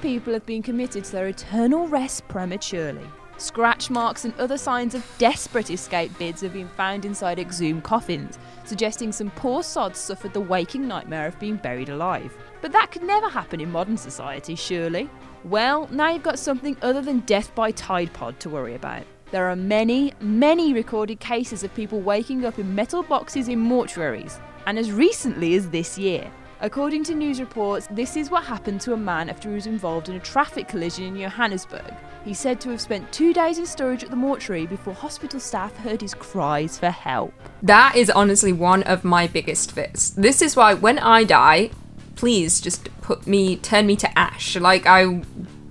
people have been committed to their eternal rest prematurely. Scratch marks and other signs of desperate escape bids have been found inside exhumed coffins, suggesting some poor sods suffered the waking nightmare of being buried alive. But that could never happen in modern society, surely? Well, now you've got something other than death by Tide Pod to worry about. There are many, many recorded cases of people waking up in metal boxes in mortuaries, and as recently as this year. According to news reports, this is what happened to a man after he was involved in a traffic collision in Johannesburg. He's said to have spent 2 days in storage at the mortuary before hospital staff heard his cries for help. That is honestly one of my biggest fears. This is why when I die, please just turn me to ash. Like,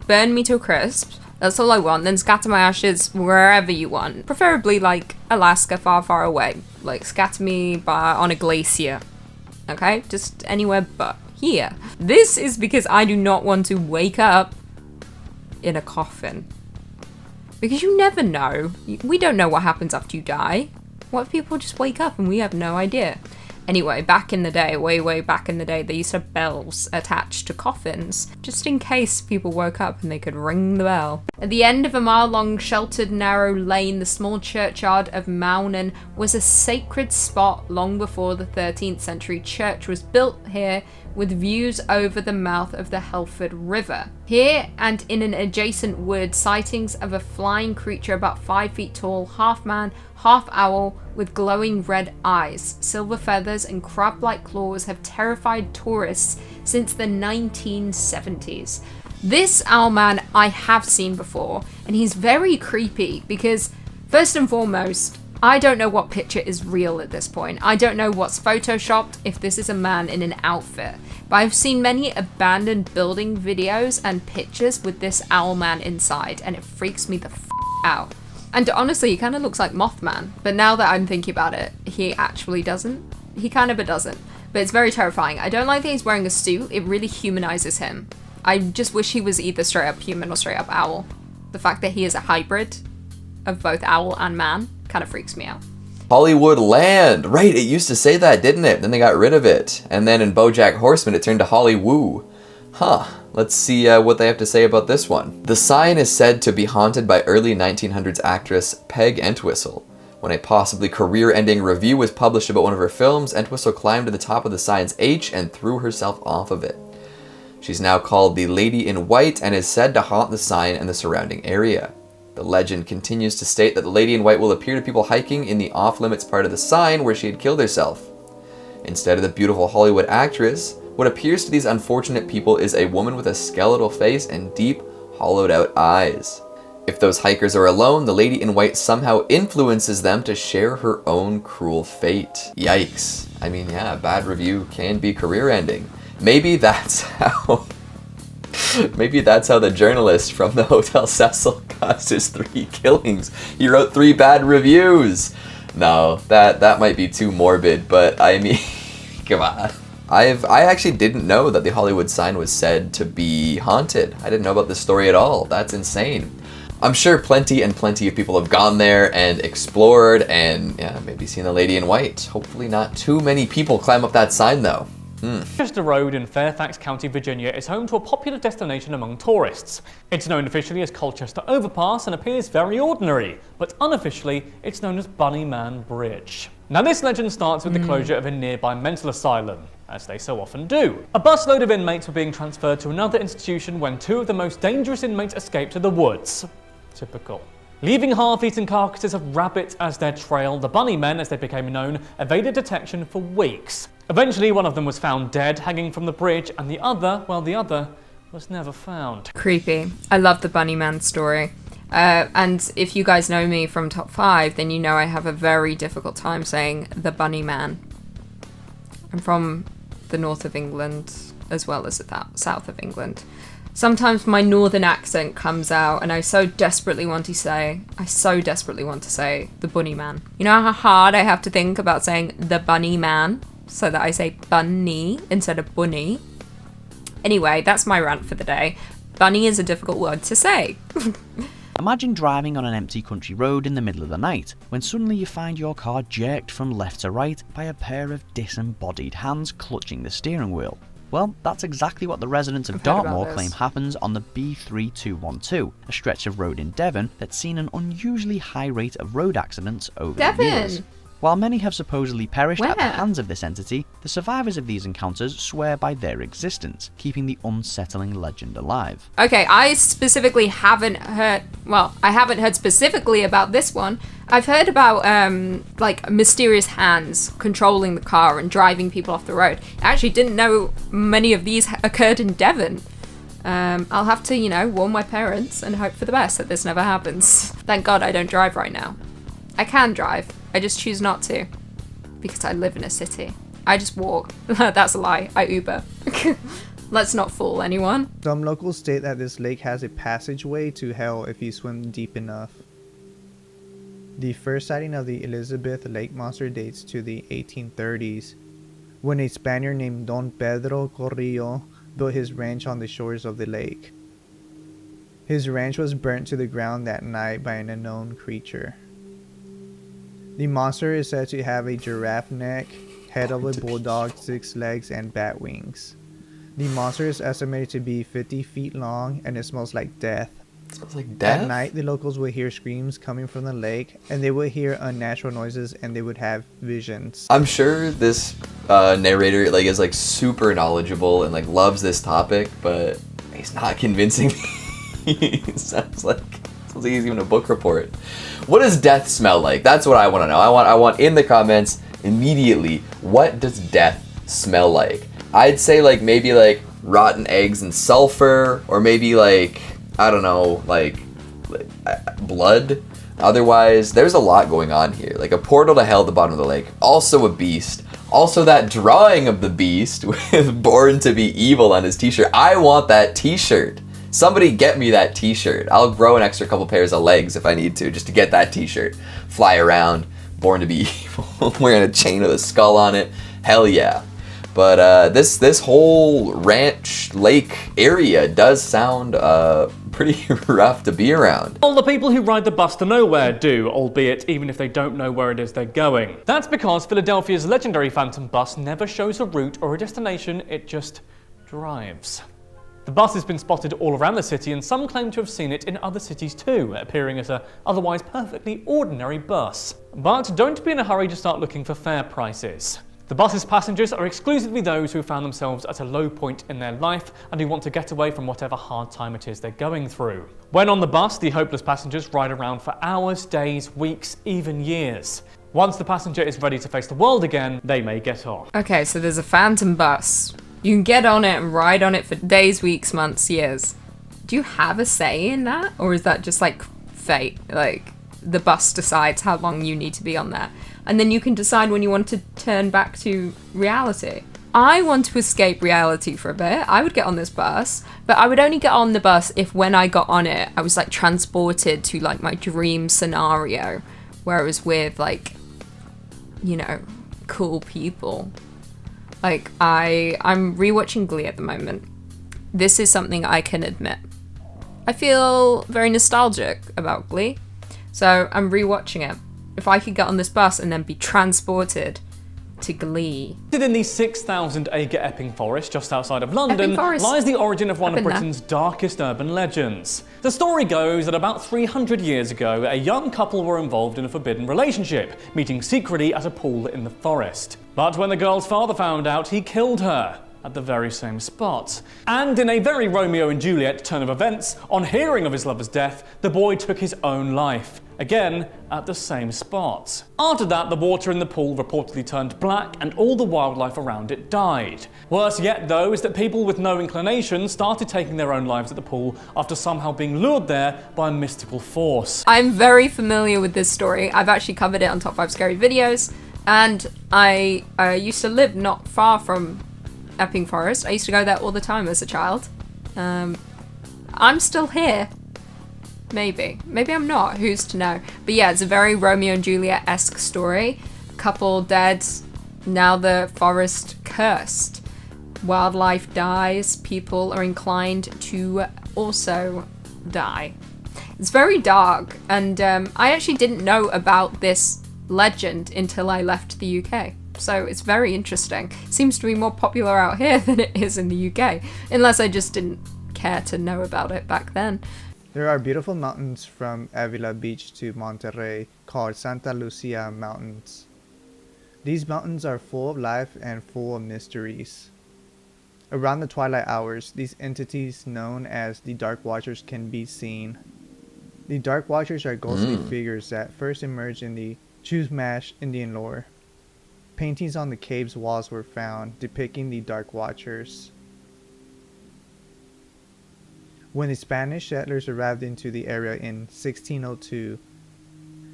burn me to a crisp. That's all I want. Then scatter my ashes wherever you want. Preferably like Alaska, far, far away. Like scatter me on a glacier. Okay? Just anywhere but here. This is because I do not want to wake up in a coffin. Because you never know. We don't know what happens after you die. What if people just wake up and we have no idea? Anyway, back in the day, way back in the day, they used to have bells attached to coffins, just in case people woke up and they could ring the bell. At the end of a mile-long, sheltered, narrow lane, the small churchyard of Maunan was a sacred spot long before the 13th century church was built here, with views over the mouth of the Helford River. Here and in an adjacent wood, sightings of a flying creature about 5 feet tall, half man, half owl, with glowing red eyes, silver feathers and crab-like claws have terrified tourists since the 1970s. This owlman I have seen before, and he's very creepy because, first and foremost, I don't know what picture is real at this point. I don't know what's photoshopped, if this is a man in an outfit. But I've seen many abandoned building videos and pictures with this owlman inside, and it freaks me the f*** out. And honestly, he kind of looks like Mothman. But now that I'm thinking about it, he actually doesn't. He kind of doesn't. But it's very terrifying. I don't like that he's wearing a suit. It really humanizes him. I just wish he was either straight up human or straight up owl. The fact that he is a hybrid of both owl and man kind of freaks me out. Hollywood Land! Right, it used to say that, didn't it? Then they got rid of it. And then in BoJack Horseman, it turned to Hollywoo. Huh. Let's see what they have to say about this one. The sign is said to be haunted by early 1900s actress Peg Entwistle. When a possibly career-ending review was published about one of her films, Entwistle climbed to the top of the sign's H and threw herself off of it. She's now called the Lady in White and is said to haunt the sign and the surrounding area. The legend continues to state that the Lady in White will appear to people hiking in the off-limits part of the sign where she had killed herself. Instead of the beautiful Hollywood actress, what appears to these unfortunate people is a woman with a skeletal face and deep, hollowed-out eyes. If those hikers are alone, the Lady in White somehow influences them to share her own cruel fate. Yikes. I mean, yeah, a bad review can be career-ending. Maybe that's how the journalist from the Hotel Cecil got his 3 killings. He wrote 3 bad reviews. No, that might be too morbid, but I mean, come on. I actually didn't know that the Hollywood sign was said to be haunted. I didn't know about this story at all. That's insane. I'm sure plenty of people have gone there and explored and maybe seen the Lady in White. Hopefully not too many people climb up that sign though. Colchester Road in Fairfax County, Virginia is home to a popular destination among tourists. It's known officially as Colchester Overpass and appears very ordinary, but unofficially it's known as Bunnyman Bridge. Now this legend starts with the closure of a nearby mental asylum, as they so often do. A busload of inmates were being transferred to another institution when 2 of the most dangerous inmates escaped to the woods. Typical. Leaving half-eaten carcasses of rabbits as their trail, the Bunnymen, as they became known, evaded detection for weeks. Eventually, one of them was found dead, hanging from the bridge, and the other was never found. Creepy. I love the Bunnyman story. And if you guys know me from Top 5, then you know I have a very difficult time saying the Bunnyman. I'm from the north of England, as well as the south of England. Sometimes my northern accent comes out and I so desperately want to say the Bunnyman. You know how hard I have to think about saying the Bunnyman, so that I say bunny instead of bunny? Anyway, that's my rant for the day. Bunny is a difficult word to say. Imagine driving on an empty country road in the middle of the night, when suddenly you find your car jerked from left to right by a pair of disembodied hands clutching the steering wheel. Well, that's exactly what the residents of I've heard about Dartmoor this. claim happens on the B3212, a stretch of road in Devon that's seen an unusually high rate of road accidents over the years. Devon! While many have supposedly perished at the Where? hands of this entity, the survivors of these encounters swear by their existence, keeping the unsettling legend alive. Okay, I specifically haven't heard, well, I haven't heard specifically about this one. I've heard about, like, mysterious hands controlling the car and driving people off the road. I actually didn't know many of these occurred in Devon. I'll have to, warn my parents and hope for the best that this never happens. Thank God I don't drive right now. I can drive, I just choose not to, because I live in a city. I just walk. That's a lie, I Uber. Let's not fool anyone. Some locals state that this lake has a passageway to hell if you swim deep enough. The first sighting of the Elizabeth Lake monster dates to the 1830s, when a Spaniard named Don Pedro Corrillo built his ranch on the shores of the lake. His ranch was burnt to the ground that night by an unknown creature. The monster is said to have a giraffe neck, head of a bulldog, 6 legs, and bat wings. The monster is estimated to be 50 feet long, and it smells like death. Smells like death? At night, the locals would hear screams coming from the lake, and they would hear unnatural noises, and they would have visions. I'm sure this narrator is super knowledgeable and loves this topic, but he's not convincing me. It sounds like he's even a book report. What does death smell like? That's what I want to know. I want in the comments immediately, what does death smell like? I'd say maybe rotten eggs and sulfur, or maybe I don't know, blood. Otherwise, there's a lot going on here. A portal to hell at the bottom of the lake. Also a beast. Also that drawing of the beast with Born to Be Evil on his t-shirt. I want that t-shirt. Somebody get me that t-shirt. I'll grow an extra couple pairs of legs if I need to, just to get that t-shirt. Fly around, Born to Be Evil, wearing a chain with a skull on it. Hell yeah. But this whole ranch lake area does sound pretty rough to be around. All the people who ride the bus to nowhere do, albeit even if they don't know where it is they're going. That's because Philadelphia's legendary Phantom bus never shows a route or a destination, it just drives. The bus has been spotted all around the city, and some claim to have seen it in other cities too, appearing as a otherwise perfectly ordinary bus. But don't be in a hurry to start looking for fare prices. The bus's passengers are exclusively those who found themselves at a low point in their life and who want to get away from whatever hard time it is they're going through. When on the bus, the hopeless passengers ride around for hours, days, weeks, even years. Once the passenger is ready to face the world again, they may get off. Okay, so there's a Phantom bus. You can get on it and ride on it for days, weeks, months, years. Do you have a say in that? Or is that just fate? The bus decides how long you need to be on there. And then you can decide when you want to turn back to reality. I want to escape reality for a bit. I would get on this bus, but I would only get on the bus if when I got on it, I was transported to my dream scenario where I was with cool people. I'm rewatching Glee at the moment. This is something I can admit. I feel very nostalgic about Glee, so I'm rewatching it. If I could get on this bus and then be transported to Glee. In the 6,000 acre Epping Forest just outside of London Forest. lies the origin of one I've of been there. Britain's darkest urban legends. The story goes that about 300 years ago, a young couple were involved in a forbidden relationship, meeting secretly at a pool in the forest. But when the girl's father found out, he killed her at the very same spot. And in a very Romeo and Juliet turn of events, on hearing of his lover's death, the boy took his own life. Again, at the same spot. After that, the water in the pool reportedly turned black and all the wildlife around it died. Worse yet, though, is that people with no inclination started taking their own lives at the pool after somehow being lured there by a mystical force. I'm very familiar with this story. I've actually covered it on Top 5 Scary Videos, and I used to live not far from Epping Forest. I used to go there all the time as a child. I'm still here. Maybe I'm not, who's to know. But yeah, it's a very Romeo and Juliet-esque story. Couple dead, now the forest cursed. Wildlife dies, people are inclined to also die. It's very dark, and I actually didn't know about this legend until I left the UK. So it's very interesting. Seems to be more popular out here than it is in the UK, unless I just didn't care to know about it back then. There are beautiful mountains from Avila Beach to Monterrey called Santa Lucia Mountains. These mountains are full of life and full of mysteries. Around the twilight hours, these entities known as the Dark Watchers can be seen. The Dark Watchers are ghostly figures that first emerged in the Chumash Indian lore. Paintings on the cave's walls were found depicting the Dark Watchers. When the Spanish settlers arrived into the area in 1602,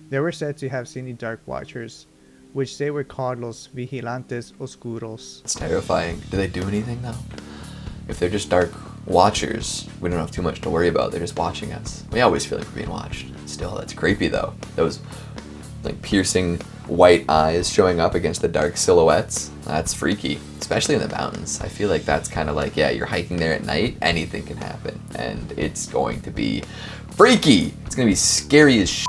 they were said to have seen the Dark Watchers, which they were called Los Vigilantes Oscuros. It's terrifying. Do they do anything though? If they're just dark watchers, we don't have too much to worry about. They're just watching us. We always feel like we're being watched. Still, that's creepy though. Those like piercing white eyes showing up against the dark silhouettes. That's freaky, especially in the mountains. I feel like that's kind of like, yeah, you're hiking there at night, anything can happen, and it's going to be freaky. It's gonna be scary as shit.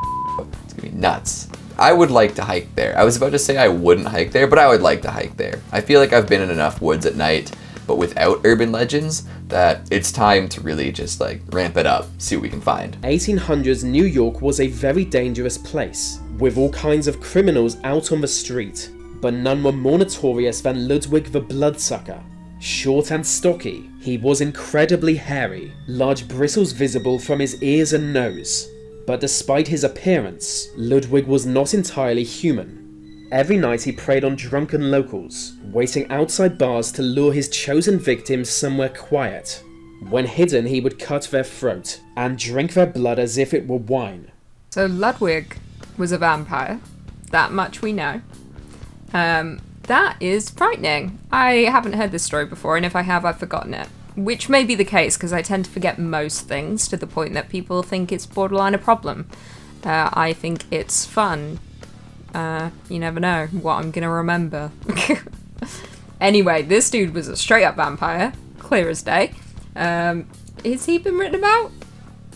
It's gonna be nuts. I would like to hike there. I was about to say I wouldn't hike there, but I would like to hike there. I feel like I've been in enough woods at night, but without urban legends, that it's time to really just like ramp it up, see what we can find. 1800s New York was a very dangerous place, with all kinds of criminals out on the street, but none were more notorious than Ludwig the Bloodsucker. Short and stocky, he was incredibly hairy, large bristles visible from his ears and nose. But despite his appearance, Ludwig was not entirely human. Every night he preyed on drunken locals, waiting outside bars to lure his chosen victims somewhere quiet. When hidden, he would cut their throat and drink their blood as if it were wine. So Ludwig was a vampire. That much we know. That is frightening. I haven't heard this story before, and if I have, I've forgotten it. Which may be the case, because I tend to forget most things to the point that people think it's borderline a problem. I think it's fun. You never know what I'm gonna remember. Anyway, this dude was a straight up vampire, clear as day. Has he been written about?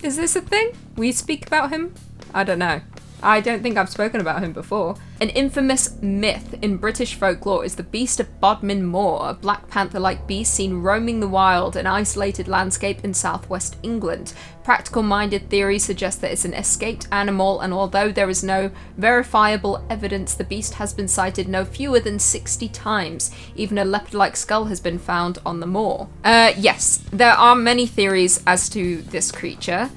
Is this a thing? We speak about him? I don't know. I don't think I've spoken about him before. An infamous myth in British folklore is the beast of Bodmin Moor, a black panther-like beast seen roaming the wild, an isolated landscape in southwest England. Practical-minded theories suggest that it's an escaped animal, and although there is no verifiable evidence, the beast has been sighted no fewer than 60 times. Even a leopard-like skull has been found on the moor. Yes, there are many theories as to this creature.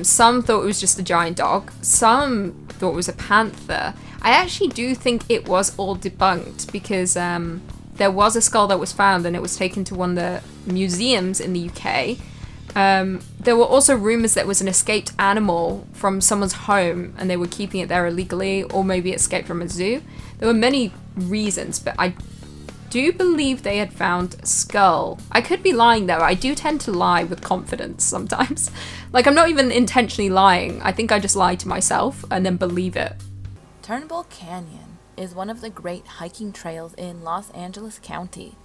Some thought it was just a giant dog. Some thought it was a panther. I actually do think it was all debunked because there was a skull that was found and it was taken to one of the museums in the UK. There were also rumours that it was an escaped animal from someone's home and they were keeping it there illegally, or maybe it escaped from a zoo. There were many reasons, but I do believe they had found a skull. I could be lying though. I do tend to lie with confidence sometimes. Like, I'm not even intentionally lying. I think I just lie to myself and then believe it. Turnbull Canyon is one of the great hiking trails in Los Angeles County.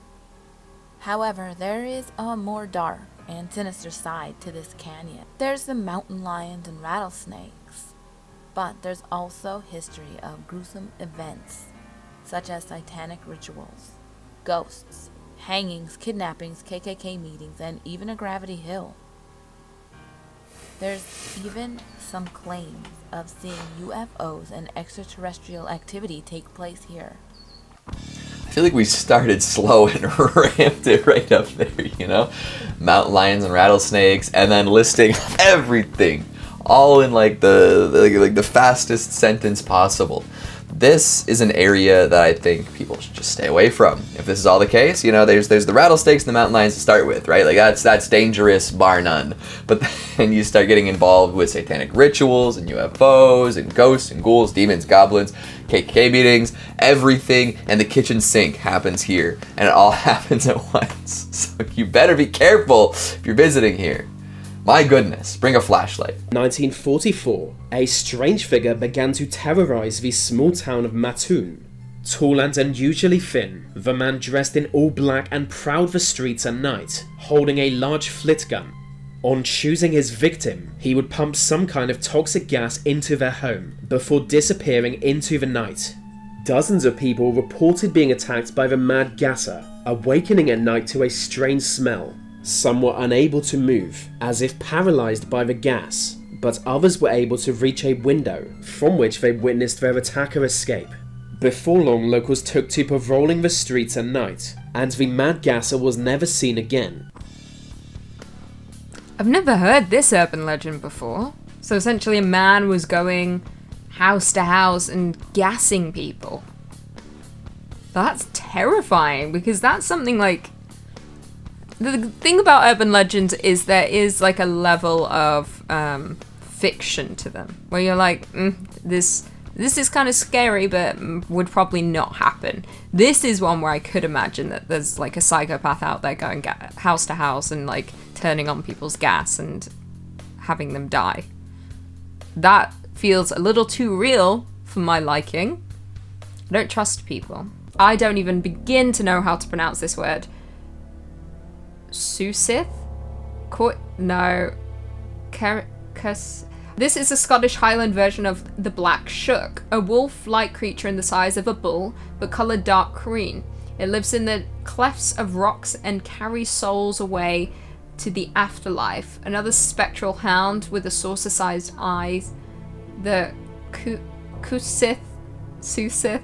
However, there is a more dark and sinister side to this canyon. There's the mountain lions and rattlesnakes, but there's also history of gruesome events, such as satanic rituals, ghosts, hangings, kidnappings, KKK meetings, and even a gravity hill. There's even some claims of seeing UFOs and extraterrestrial activity take place here. I feel like we started slow and ramped it right up there, you know? Mountain lions and rattlesnakes, and then listing everything, all in like the fastest sentence possible. This is an area that I think people should just stay away from. If this is all the case, you know, there's the rattlesnakes and the mountain lions to start with, right? Like that's dangerous, bar none. But then you start getting involved with satanic rituals and UFOs and ghosts and ghouls, demons, goblins, KKK meetings, everything, and the kitchen sink happens here, and it all happens at once. So you better be careful if you're visiting here. My goodness, bring a flashlight. 1944, a strange figure began to terrorize the small town of Mattoon. Tall and unusually thin, the man dressed in all black and prowled the streets at night, holding a large flit gun. On choosing his victim, he would pump some kind of toxic gas into their home before disappearing into the night. Dozens of people reported being attacked by the mad gasser, awakening at night to a strange smell. Some were unable to move, as if paralysed by the gas, but others were able to reach a window, from which they witnessed their attacker escape. Before long, locals took to patrolling the streets at night, and the mad gasser was never seen again. I've never heard this urban legend before. So essentially a man was going house to house and gassing people. That's terrifying, because that's something like... The thing about urban legends is there is like a level of fiction to them, where you're like, this is kind of scary, but would probably not happen. This is one where I could imagine that there's like a psychopath out there going house to house and like turning on people's gas and having them die. That feels a little too real for my liking. I don't trust people. I don't even begin to know how to pronounce this word. Susith? This is a Scottish Highland version of the Black Shuck, a wolf-like creature in the size of a bull, but coloured dark green. It lives in the clefts of rocks and carries souls away to the afterlife. Another spectral hound with a saucer-sized eyes, the Susith,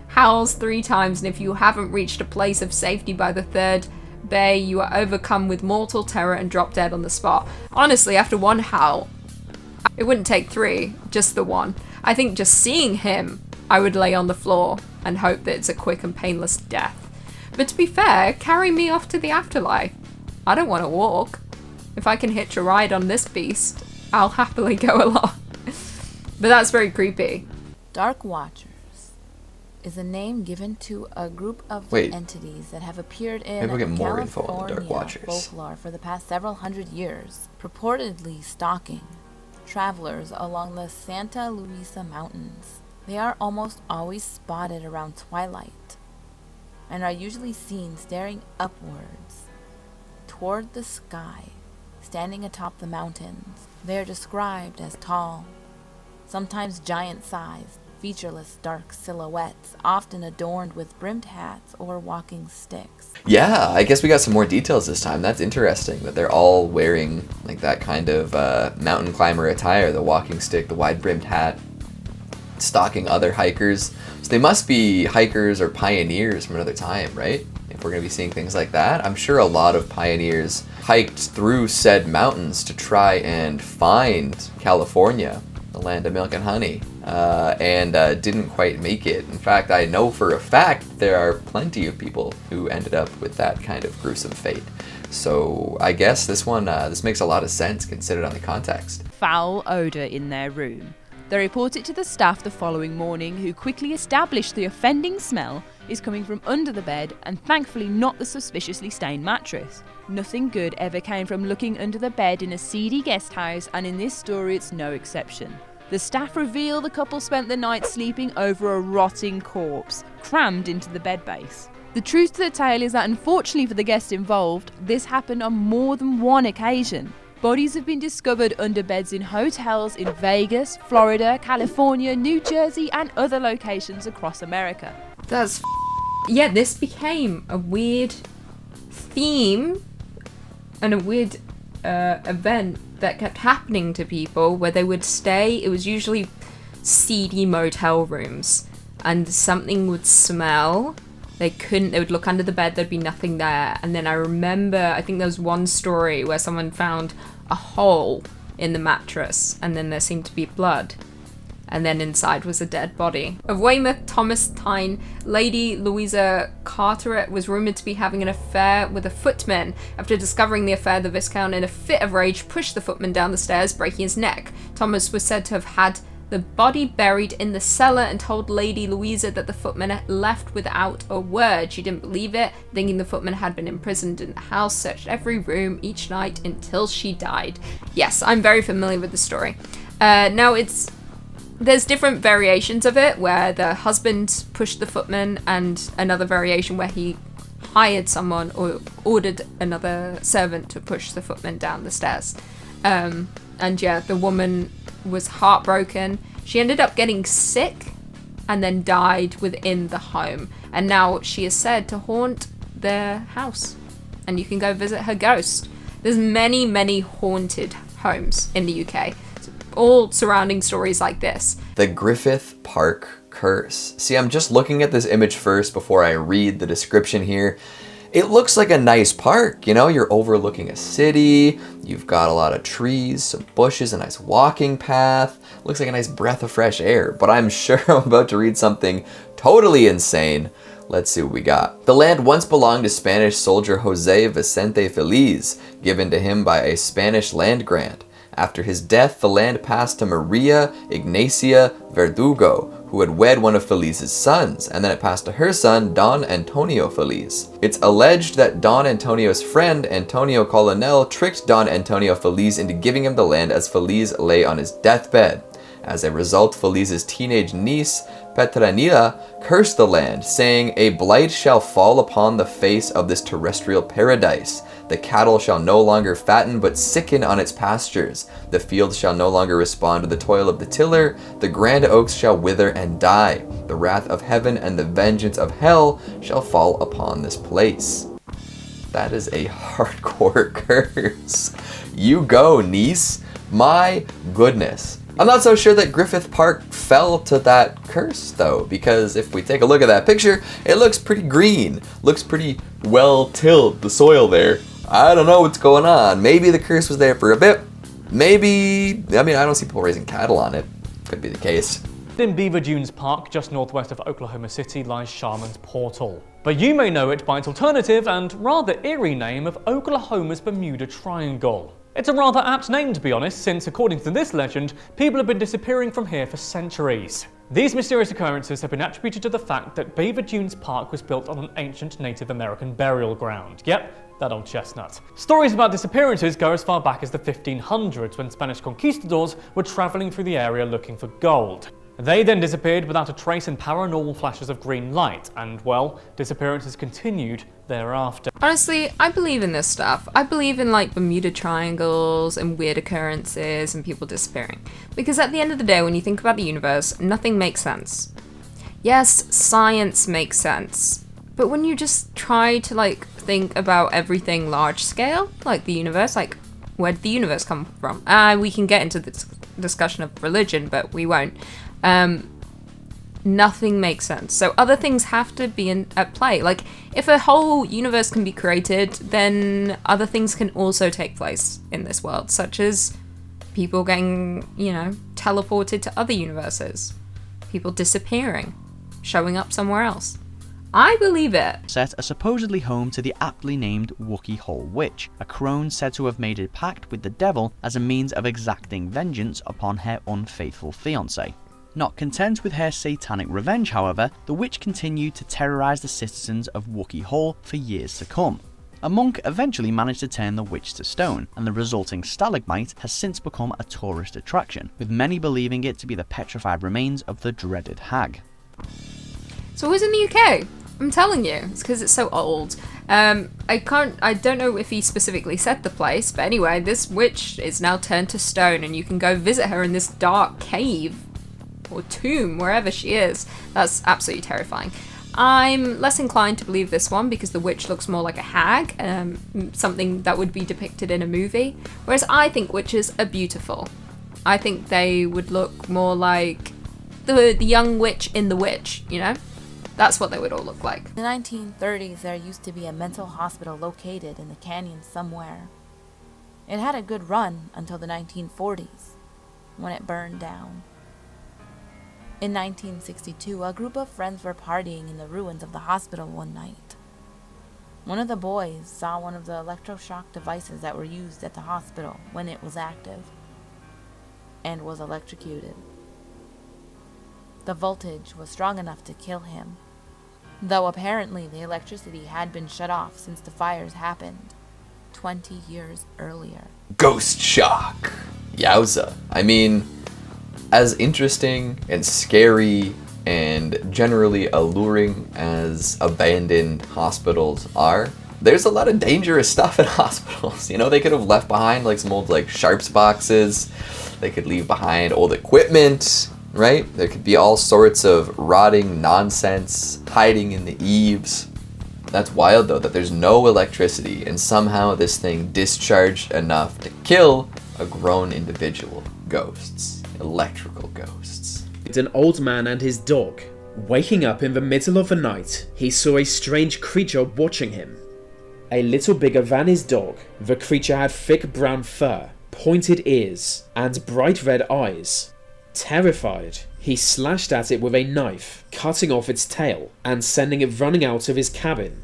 howls 3 times, and if you haven't reached a place of safety by the 3rd bay, you are overcome with mortal terror and drop dead on the spot. Honestly, after one howl, it wouldn't take 3, just the 1. I think just seeing him, I would lay on the floor and hope that it's a quick and painless death. But to be fair, carry me off to the afterlife. I don't want to walk. If I can hitch a ride on this beast, I'll happily go along. But that's very creepy. Dark Watchers is a name given to a group of entities that have appeared in California folklore for the past several hundred years, purportedly stalking travelers along the Santa Luisa Mountains. They are almost always spotted around twilight and are usually seen staring upwards toward the sky, standing atop the mountains. They are described as tall, sometimes giant-sized, featureless dark silhouettes, often adorned with brimmed hats or walking sticks. Yeah, I guess we got some more details this time. That's interesting that they're all wearing like that kind of mountain climber attire, the walking stick, the wide brimmed hat, stalking other hikers. So they must be hikers or pioneers from another time, right? If we're going to be seeing things like that. I'm sure a lot of pioneers hiked through said mountains to try and find California, the land of milk and honey, and didn't quite make it. In fact, I know for a fact there are plenty of people who ended up with that kind of gruesome fate. So I guess this one, this makes a lot of sense considered on the context. Foul odour in their room. They report it to the staff the following morning, who quickly establish the offending smell is coming from under the bed and thankfully not the suspiciously stained mattress. Nothing good ever came from looking under the bed in a seedy guest house, and in this story it's no exception. The staff reveal the couple spent the night sleeping over a rotting corpse, crammed into the bed base. The truth to the tale is that unfortunately for the guests involved, this happened on more than one occasion. Bodies have been discovered under beds in hotels in Vegas, Florida, California, New Jersey, and other locations across America. That's yeah, this became a weird theme and a weird event that kept happening to people, where they would stay. It was usually seedy motel rooms, and something would smell. They would look under the bed, there'd be nothing there. And then I remember, I think there was one story where someone found a hole in the mattress, and then there seemed to be blood. And then inside was a dead body. Of Weymouth, Thomas Tyne, Lady Louisa Carteret was rumoured to be having an affair with a footman. After discovering the affair, the Viscount, in a fit of rage, pushed the footman down the stairs, breaking his neck. Thomas was said to have had the body buried in the cellar and told Lady Louisa that the footman had left without a word. She didn't believe it, thinking the footman had been imprisoned in the house, searched every room each night until she died. Yes, I'm very familiar with the story. Now there's different variations of it, where the husband pushed the footman, and another variation where he hired someone or ordered another servant to push the footman down the stairs. And yeah, the woman was heartbroken. She ended up getting sick and then died within the home. And now she is said to haunt their house, and you can go visit her ghost. There's many, many haunted homes in the UK, all surrounding stories like this. The Griffith Park Curse. See, I'm just looking at this image first before I read the description here. It looks like a nice park, you know, you're overlooking a city, you've got a lot of trees, some bushes, a nice walking path. Looks like a nice breath of fresh air, but I'm sure I'm about to read something totally insane. Let's see what we got. The land once belonged to Spanish soldier Jose Vicente Feliz, given to him by a Spanish land grant. After his death, the land passed to Maria Ignacia Verdugo, who had wed one of Feliz's sons, and then it passed to her son, Don Antonio Feliz. It's alleged that Don Antonio's friend, Antonio Colonel, tricked Don Antonio Feliz into giving him the land as Feliz lay on his deathbed. As a result, Feliz's teenage niece, Petronila, cursed the land, saying, "A blight shall fall upon the face of this terrestrial paradise. The cattle shall no longer fatten but sicken on its pastures. The fields shall no longer respond to the toil of the tiller. The grand oaks shall wither and die. The wrath of heaven and the vengeance of hell shall fall upon this place." That is a hardcore curse. You go, niece. My goodness. I'm not so sure that Griffith Park fell to that curse though, because if we take a look at that picture, it looks pretty green. Looks pretty well tilled, the soil there. I don't know what's going on. Maybe the curse was there for a bit. Maybe, I mean, I don't see people raising cattle on it. Could be the case. In Beaver Dunes Park, just northwest of Oklahoma City, lies Shaman's Portal. But you may know it by its alternative and rather eerie name of Oklahoma's Bermuda Triangle. It's a rather apt name, to be honest, since according to this legend, people have been disappearing from here for centuries. These mysterious occurrences have been attributed to the fact that Beaver Dunes Park was built on an ancient Native American burial ground. Yep, that old chestnut. Stories about disappearances go as far back as the 1500s, when Spanish conquistadors were travelling through the area looking for gold. They then disappeared without a trace in paranormal flashes of green light, and well, disappearances continued thereafter. Honestly, I believe in this stuff. I believe in like Bermuda Triangles and weird occurrences and people disappearing. Because at the end of the day, when you think about the universe, nothing makes sense. Yes, science makes sense. But when you just try to like think about everything large scale, like the universe, like where did the universe come from? We can get into the discussion of religion, but we won't. Nothing makes sense. So other things have to be at play. Like, if a whole universe can be created, then other things can also take place in this world, such as people getting, you know, teleported to other universes, people disappearing, showing up somewhere else. I believe it. Set are supposedly home to the aptly named Wookiee Hole Witch, a crone said to have made a pact with the devil as a means of exacting vengeance upon her unfaithful fiancé. Not content with her satanic revenge, however, the witch continued to terrorize the citizens of Wookiee Hole for years to come. A monk eventually managed to turn the witch to stone, and the resulting stalagmite has since become a tourist attraction, with many believing it to be the petrified remains of the dreaded hag. So who's in the UK? I'm telling you, it's because it's so old. I don't know if he specifically said the place, but anyway, this witch is now turned to stone, and you can go visit her in this dark cave or tomb, wherever she is. That's absolutely terrifying. I'm less inclined to believe this one because the witch looks more like a hag, something that would be depicted in a movie, whereas I think witches are beautiful. I think they would look more like the young witch in The Witch, you know? That's what they would all look like. In the 1930s, there used to be a mental hospital located in the canyon somewhere. It had a good run until the 1940s, when it burned down. In 1962, a group of friends were partying in the ruins of the hospital one night. One of the boys saw one of the electroshock devices that were used at the hospital when it was active, and was electrocuted. The voltage was strong enough to kill him, though apparently the electricity had been shut off since the fires happened 20 years earlier. Ghost shock. Yowza. I mean, as interesting and scary and generally alluring as abandoned hospitals are, there's a lot of dangerous stuff in hospitals. You know, they could have left behind like some old like sharps boxes. They could leave behind old equipment. right? There could be all sorts of rotting nonsense hiding in the eaves. That's wild though, that there's no electricity and somehow this thing discharged enough to kill a grown individual. Ghosts. Electrical ghosts. It's an old man and his dog. Waking up in the middle of the night, he saw a strange creature watching him. A little bigger than his dog, the creature had thick brown fur, pointed ears, and bright red eyes. Terrified, he slashed at it with a knife, cutting off its tail and sending it running out of his cabin.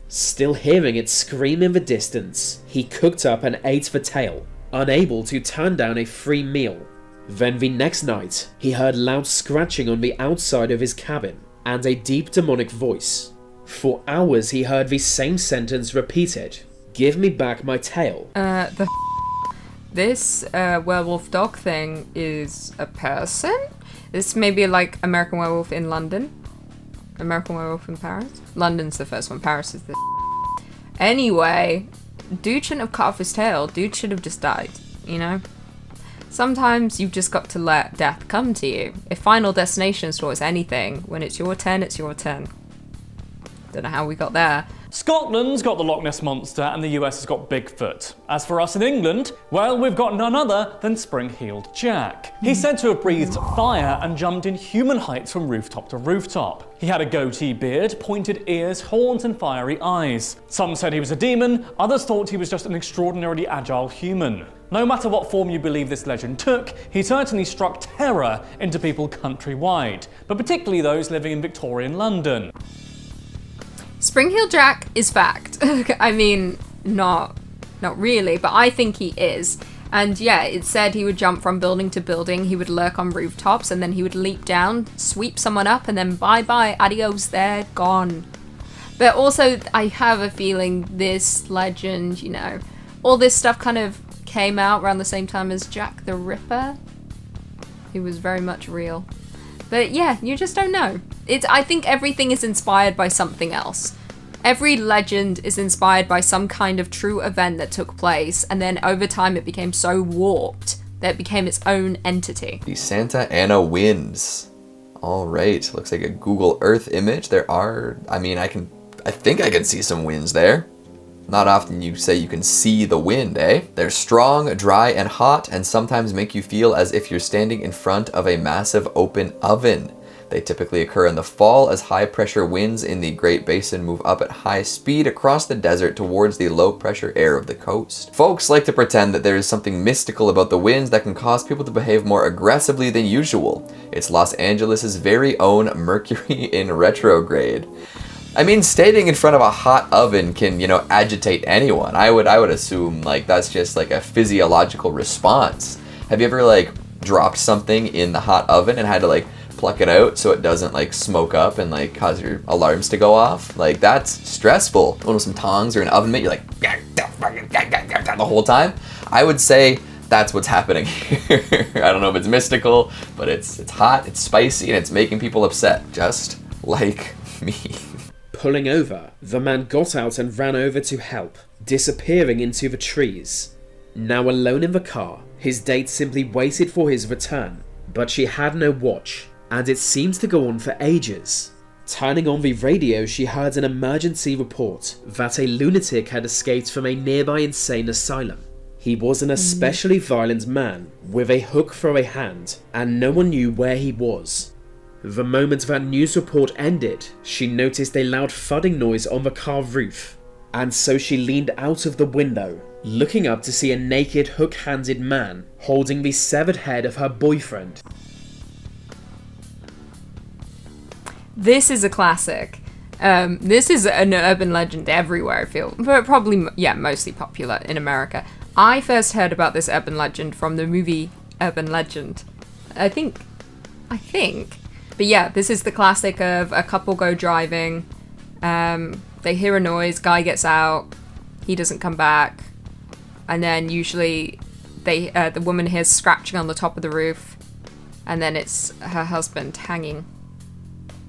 Still hearing it scream in the distance, he cooked up and ate the tail, unable to turn down a free meal. Then the next night, he heard loud scratching on the outside of his cabin, and a deep demonic voice. For hours he heard the same sentence repeated, "Give me back my tail." This werewolf dog thing is a person? This may be like American Werewolf in London. American Werewolf in Paris? London's the first one, Paris is the Anyway, dude shouldn't have cut off his tail. Dude should have just died, you know? Sometimes you've just got to let death come to you. If Final Destination taught us anything, when it's your turn, it's your turn. Don't know how we got there. Scotland's got the Loch Ness Monster and the US has got Bigfoot. As for us in England, well, we've got none other than Spring-Heeled Jack. He's said to have breathed fire and jumped inhuman heights from rooftop to rooftop. He had a goatee beard, pointed ears, horns and fiery eyes. Some said he was a demon, others thought he was just an extraordinarily agile human. No matter what form you believe this legend took, he certainly struck terror into people countrywide, but particularly those living in Victorian London. Spring-Heeled Jack is fact. I mean, not really, but I think he is. And yeah, it said he would jump from building to building, he would lurk on rooftops, and then he would leap down, sweep someone up, and then bye-bye, adios, they're gone. But also, I have a feeling this legend, you know, all this stuff kind of came out around the same time as Jack the Ripper. He was very much real. But yeah, you just don't know. I think everything is inspired by something else. Every legend is inspired by some kind of true event that took place, and then over time it became so warped that it became its own entity. The Santa Ana winds. All right, looks like a Google Earth image. There are, I think I can see some winds there. Not often you say you can see the wind, eh? They're strong, dry, and hot, and sometimes make you feel as if you're standing in front of a massive open oven. They typically occur in the fall as high-pressure winds in the Great Basin move up at high speed across the desert towards the low-pressure air of the coast. Folks like to pretend that there is something mystical about the winds that can cause people to behave more aggressively than usual. It's Los Angeles' very own Mercury in retrograde. I mean, standing in front of a hot oven can, agitate anyone. I would assume, that's just, a physiological response. Have you ever, dropped something in the hot oven and had to, pluck it out so it doesn't, smoke up and, cause your alarms to go off? That's stressful. One with some tongs or an oven mitt, you're the whole time. I would say that's what's happening here. I don't know if it's mystical, but it's hot, it's spicy, and it's making people upset, just like me. Pulling over, the man got out and ran over to help, disappearing into the trees. Now alone in the car, his date simply waited for his return, but she had no watch, and it seemed to go on for ages. Turning on the radio, she heard an emergency report that a lunatic had escaped from a nearby insane asylum. He was an especially violent man, with a hook for a hand, and no one knew where he was. The moment that news report ended, she noticed a loud thudding noise on the car roof, and so she leaned out of the window, looking up to see a naked, hook-handed man holding the severed head of her boyfriend. This is a classic. This is an urban legend everywhere, I feel, but probably, mostly popular in America. I first heard about this urban legend from the movie Urban Legend. I think. But yeah, this is the classic of a couple go driving, they hear a noise, guy gets out, he doesn't come back, and then usually the woman hears scratching on the top of the roof, and then it's her husband hanging.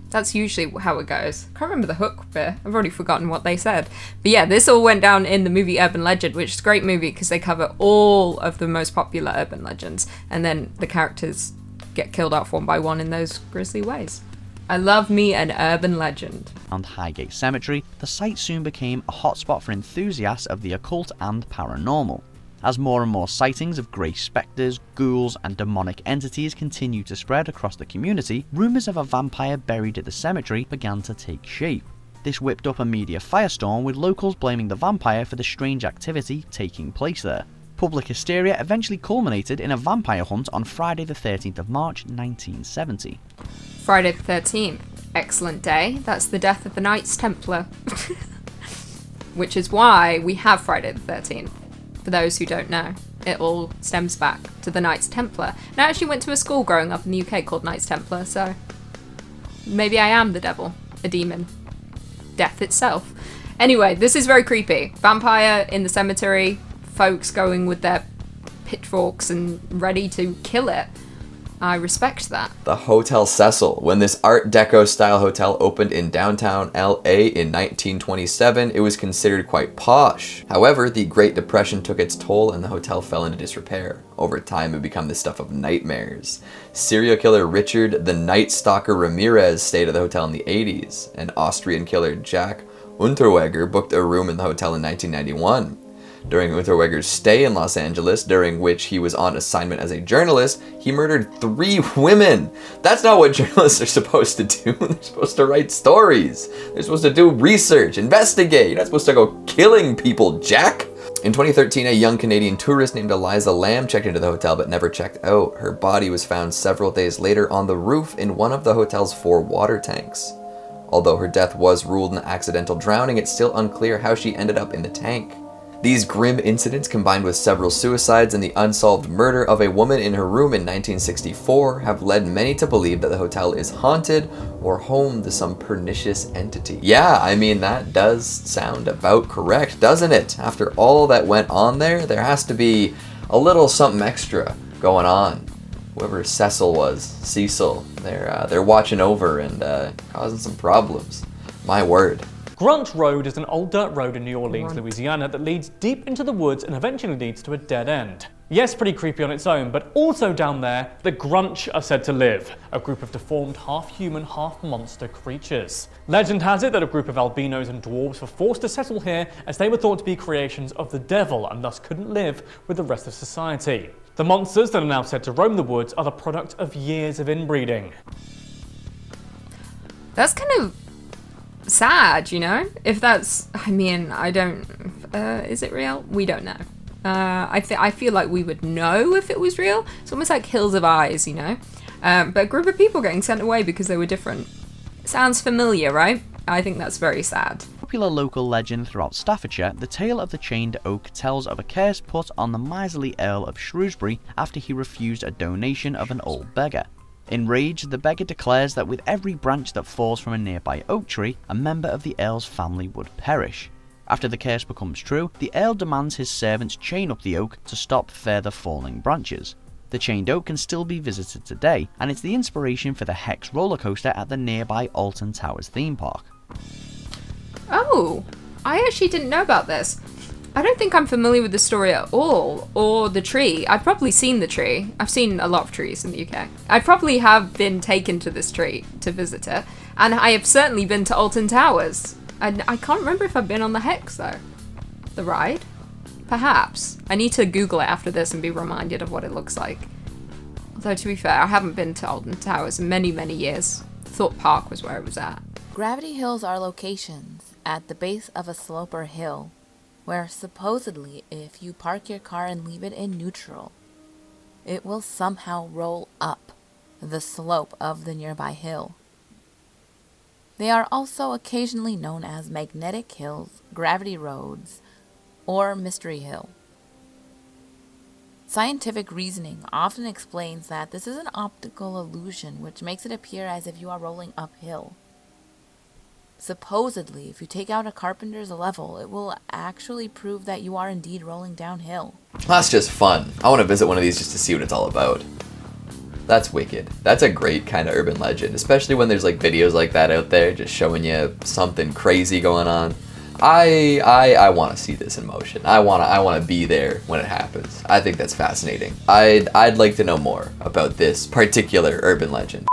That's usually how it goes. I can't remember the hook bit. I've already forgotten what they said. But yeah, this all went down in the movie Urban Legend, which is a great movie because they cover all of the most popular urban legends, and then the characters get killed off one by one in those grisly ways. I love me an urban legend. And Highgate Cemetery, the site soon became a hotspot for enthusiasts of the occult and paranormal. As more and more sightings of grey spectres, ghouls and demonic entities continued to spread across the community, rumours of a vampire buried at the cemetery began to take shape. This whipped up a media firestorm, with locals blaming the vampire for the strange activity taking place there. Public hysteria eventually culminated in a vampire hunt on Friday the 13th of March 1970. Friday the 13th. Excellent day. That's the death of the Knights Templar. Which is why we have Friday the 13th. For those who don't know, it all stems back to the Knights Templar. And I actually went to a school growing up in the UK called Knights Templar, so maybe I am the devil, a demon. Death itself. Anyway, this is very creepy. Vampire in the cemetery, folks going with their pitchforks and ready to kill it. I respect that. The Hotel Cecil. When this Art Deco style hotel opened in downtown LA in 1927, it was considered quite posh. However, the Great Depression took its toll and the hotel fell into disrepair. Over time, it would become the stuff of nightmares. Serial killer Richard the Night Stalker Ramirez stayed at the hotel in the 80s, and Austrian killer Jack Unterweger booked a room in the hotel in 1991. During Unterweger's stay in Los Angeles, during which he was on assignment as a journalist, he murdered 3 women. That's not what journalists are supposed to do. They're supposed to write stories. They're supposed to do research, investigate. You're not supposed to go killing people, Jack. In 2013, a young Canadian tourist named Eliza Lamb checked into the hotel but never checked out. Her body was found several days later on the roof in one of the hotel's 4 water tanks. Although her death was ruled an accidental drowning, it's still unclear how she ended up in the tank. These grim incidents, combined with several suicides and the unsolved murder of a woman in her room in 1964, have led many to believe that the hotel is haunted or home to some pernicious entity. Yeah, I mean, that does sound about correct, doesn't it? After all that went on there has to be a little something extra going on. Whoever Cecil, they're watching over and causing some problems. My word. Grunt Road is an old dirt road in New Orleans, Louisiana that leads deep into the woods and eventually leads to a dead end. Yes, pretty creepy on its own, but also down there, the Grunch are said to live, a group of deformed half-human, half-monster creatures. Legend has it that a group of albinos and dwarves were forced to settle here as they were thought to be creations of the devil and thus couldn't live with the rest of society. The monsters that are now said to roam the woods are the product of years of inbreeding. That's kind of sad, you know? If that's, I mean, I don't, is it real? We don't know. I feel like we would know if it was real. It's almost like Hills of Eyes, you know? But a group of people getting sent away because they were different. Sounds familiar, right? I think that's very sad. Popular local legend throughout Staffordshire, the tale of the chained oak tells of a curse put on the miserly Earl of Shrewsbury after he refused a donation of an old beggar. Enraged, the beggar declares that with every branch that falls from a nearby oak tree, a member of the Earl's family would perish. After the curse becomes true, the Earl demands his servants chain up the oak to stop further falling branches. The chained oak can still be visited today, and it's the inspiration for the Hex roller coaster at the nearby Alton Towers theme park. Oh, I actually didn't know about this. I don't think I'm familiar with the story at all, or the tree. I've probably seen the tree. I've seen a lot of trees in the UK. I probably have been taken to this tree to visit it, and I have certainly been to Alton Towers. And I can't remember if I've been on the Hex, though. The ride? Perhaps. I need to Google it after this and be reminded of what it looks like. Although, to be fair, I haven't been to Alton Towers in many, many years. Thorpe Park was where it was at. Gravity hills are locations at the base of a slope or hill, where supposedly if you park your car and leave it in neutral, it will somehow roll up the slope of the nearby hill. They are also occasionally known as magnetic hills, gravity roads, or mystery hill. Scientific reasoning often explains that this is an optical illusion which makes it appear as if you are rolling uphill. Supposedly, if you take out a carpenter's level, it will actually prove that you are indeed rolling downhill. That's just fun. I want to visit one of these just to see what it's all about. That's wicked. That's a great kind of urban legend, especially when there's like videos like that out there just showing you something crazy going on. I want to see this in motion. I want to be there when it happens. I think that's fascinating. I'd like to know more about this particular urban legend.